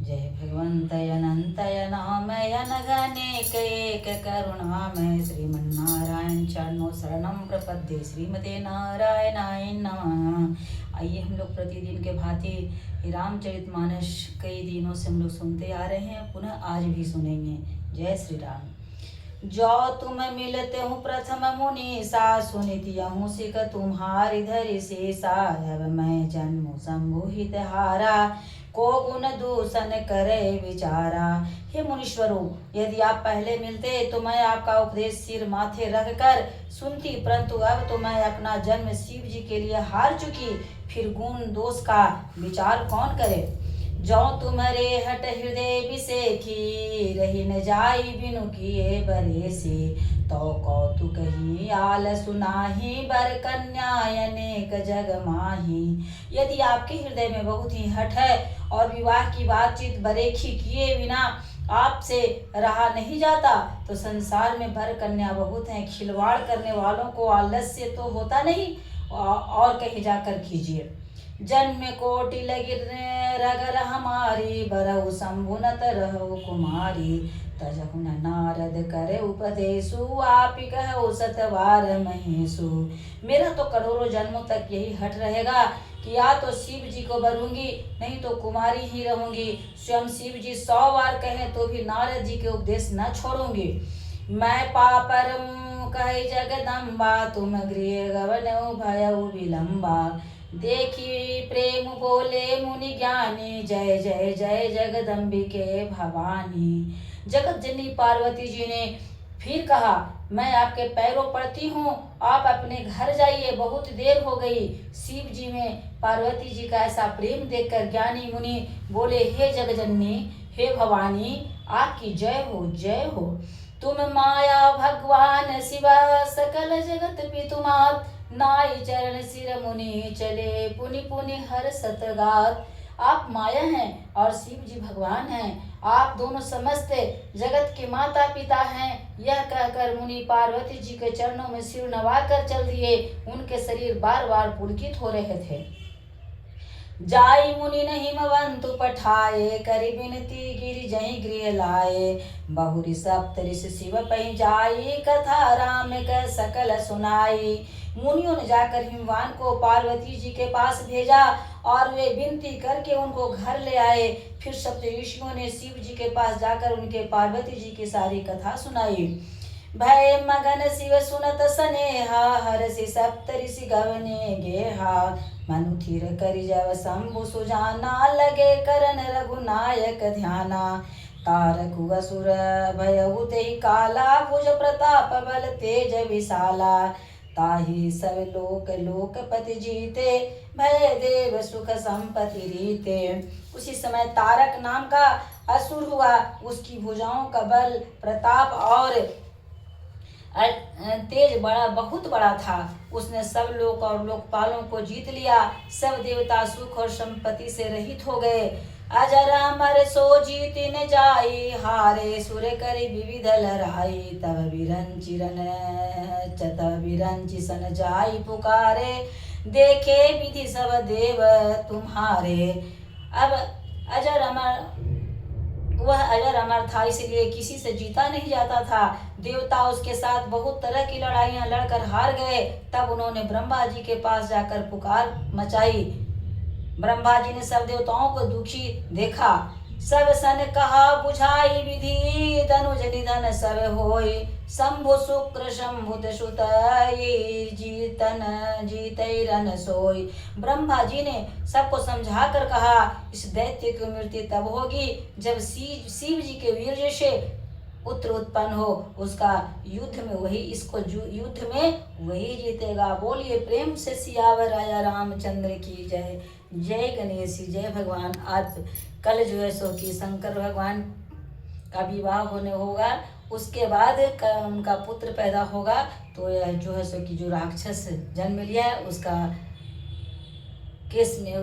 जय भगवन्तय अनन्तय नामय अनघनेक एक करुणामय श्रीमन्नारायण चरणों शरणं प्रपद्ये श्रीमते नारायणाय नमः। आइए हम लोग प्रतिदिन के भांति रामचरितमानस कई दिनों से हम लोग सुनते आ रहे हैं, पुनः आज भी सुनेंगे। जय श्री राम। जो तुम मिलते हूँ प्रथम मुनि सा सुनित यहूँ सिख तुम्हारी धरि शेषा। अब मैं जन्म संबुहित हारा को गुण दूषण करे विचारा। हे मुनीश्वरों, यदि आप पहले मिलते तो मैं आपका उपदेश सिर माथे रख कर सुनती, परंतु अब तो मैं अपना जन्म शिव जी के लिए हार चुकी, फिर गुण दोष का विचार कौन करे। जो तुम्हारे हट हृदय विषेखी रही न जाई बिनु किए बरेसी। तो कौतुक ही आल सुनाही बर कन्या अनेक जग माही। यदि आपके हृदय में बहुत ही हट है और विवाह की बातचीत बरेखी किए बिना आपसे रहा नहीं जाता, तो संसार में बर कन्या बहुत हैं। खिलवाड़ करने वालों को आलस्य तो होता नहीं, और कहीं जाकर कीजिए। जन्म कोटि लगी रगर हमारी बरहु शंभुनत रहु कुमारी। तजहु न नारद करे उपदेशु आपि कहु सतवार महेशु। मेरा तो करोड़ों जन्मों तक यही हट रहेगा कि या तो शिव जी को बरूंगी, नहीं तो कुमारी ही रहूंगी। स्वयं शिव जी 100 बार कहें तो भी नारद जी के उपदेश न छोड़ूंगी। मैं पापर कहे जगदम्बा तुम गृह गवन भयउ विलंबा। देखी प्रेम बोले मुनि ज्ञानी जय जय जय जगदम्बिके भवानी। जगत जननी पार्वती जी ने फिर कहा, मैं आपके पैरों पड़ती हूँ, आप अपने घर जाइए, बहुत देर हो गई। शिव जी में पार्वती जी का ऐसा प्रेम देखकर ज्ञानी मुनि बोले, हे जगजननी, हे भवानी, आपकी जय हो जय हो। तुम माया भगवान शिवा सकल जगत पितुमात। नाई चरण सिर मुनि चले पुनि पुनि हर सतगात। आप माया हैं और शिव जी भगवान हैं, आप दोनों समस्त जगत के माता पिता हैं। यह कहकर मुनि पार्वती जी के चरणों में सिर नवा कर चल दिए। उनके शरीर बार बार पुलकित हो रहे थे। जाई मुनि न हिमवंतु पठाए करि बिनती गिरि जहि गृह लाए। बहुरी सप्तऋषि शिव पहि जाई कथा राम क सकल सुनाई। मुनियों ने जाकर हिमवान को पार्वती जी के पास भेजा और वे विनती करके उनको घर ले आए। फिर सप्तऋषियों ने शिव जी के पास जाकर उनके पार्वती जी की सारी कथा सुनाई। भय मगन शिव सुनत स्नेहा हरषि सप्तऋषि गवने गेहा। मनु थिर करि जब शंभु सुजाना लगे करन रघुनायक ध्याना। तारक असुर भयउ तेहि काला भुज प्रताप बल तेज विशाला। ताहि सब लोक लोकपति जीते भय देव सुख संपत्ति रीते। उसी समय तारक नाम का असुर हुआ, उसकी भुजाओं का बल प्रताप और तेज बहुत बड़ा था। उसने सब लोक और लोकपालों को जीत लिया। सब देवता सुख और संपत्ति से रहित हो गए। अजर अमर सो जीत न जाई हारे सुर करि विविध लड़ाई। तब बिरंचि सन जाई पुकारे देखे विधि सब देव तुम्हारे। अब वह अजर अमर था, इसलिए किसी से जीता नहीं जाता था। देवता उसके साथ बहुत तरह की लड़ाइयां लड़कर हार गए। तब उन्होंने ब्रह्मा जी के पास जाकर पुकार मचाई। ब्रह्मा जी ने सब देवताओं को दुखी देखा। सब सन कहा बुझाई विधि धनुज निधन सब होई। शंभु शुक्र शंभुत सुतई जीतई रन सोई। ब्रह्मा जी ने सबको समझा कर कहा, इस दैत्य की मृत्यु तब होगी जब शिव जी के वीर्य से पुत्र उत्पन्न हो। उसका युद्ध में वही जीतेगा। बोलिए प्रेम से सियावर राजा रामचंद्र की जय। जय गणेश जय भगवान। आज कल जो है सो कि शंकर भगवान का विवाह होने होगा, उसके बाद उनका पुत्र पैदा होगा। तो यह जो है सो कि जो राक्षस जन्म लिया है उसका केस में